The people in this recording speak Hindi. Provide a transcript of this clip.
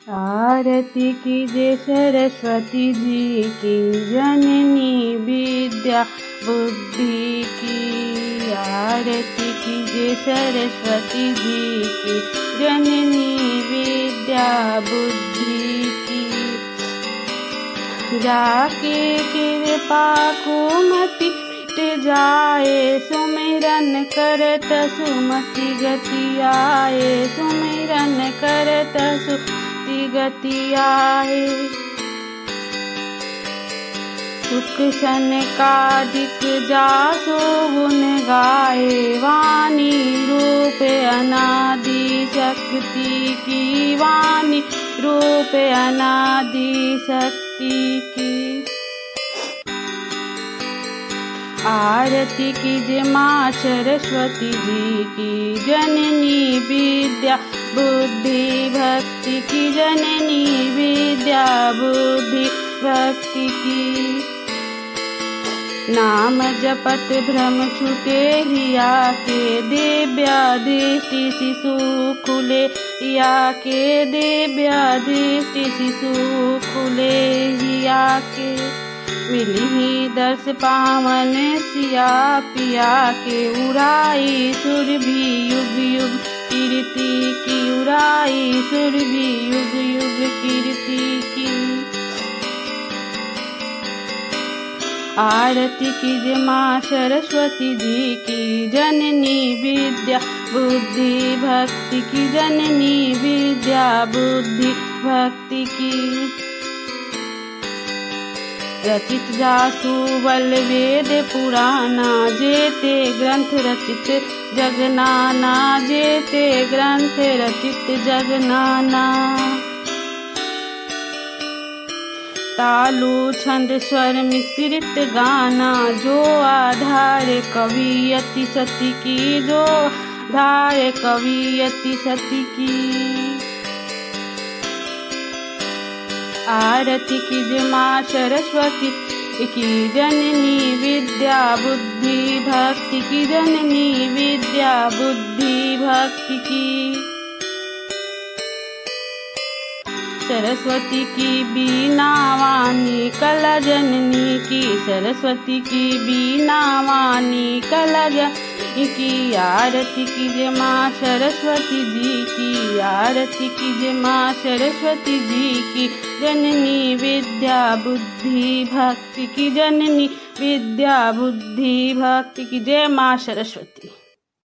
आरती कीजिए सरस्वती जी की, जननी विद्या बुद्धि की। आरती कीजिए सरस्वती जी की, जननी विद्या बुद्धि की। जाके कृपा कुमति मिट जाए, सुमिरन करत सुमति गति आए। सुमिरन करत सुमति गति आए। सुख सनकादिक जासो गुण गाए, वाणी रूप अनादि शक्ति की। वाणी रूप अनादि शक्ति की। आरती कीजिए माँ सरस्वती जी की, जननी विद्या बुद्धि भक्ति की। जननी विद्या बुद्धि भक्ति की। नाम जपत भ्रम छूटे हिया के, दिव्या दृष्टि शिशु खुले हिया के। दिव्या दृष्टि शिशु खुले हिया के। मिली दर्श पावन सिया पिया के, उड़ाई सुर भी युग युग कीर्ति की। उड़ाई सुर भी युग युग कीर्ति की। आरती कीजिए माँ सरस्वती जी की, जननी विद्या बुद्धि भक्ति की। जननी विद्या बुद्धि भक्ति की। रचित जासु बल वेद पुराना, जेते ग्रंथ रचित जगनाना। जेते ग्रंथ रचित जगनाना। तालु छंद स्वर मिश्रित गाना, जो आधार कवि अति सती की। जो आधार कवि अति सती की। आरती कीजिए माँ सरस्वती की, जननी विद्या बुद्धि भक्ति की। जननी विद्या बुद्धि भक्ति की। सरस्वती की बीना वाणी कला जननी की। सरस्वती की बीना वाणी कला जननी की। आरती कीजिए माँ सरस्वती जी की। आरती कीजिए माँ सरस्वती जी की, जननी विद्या बुद्धि भक्ति की। जननी विद्या बुद्धि भक्ति की। जय माँ सरस्वती।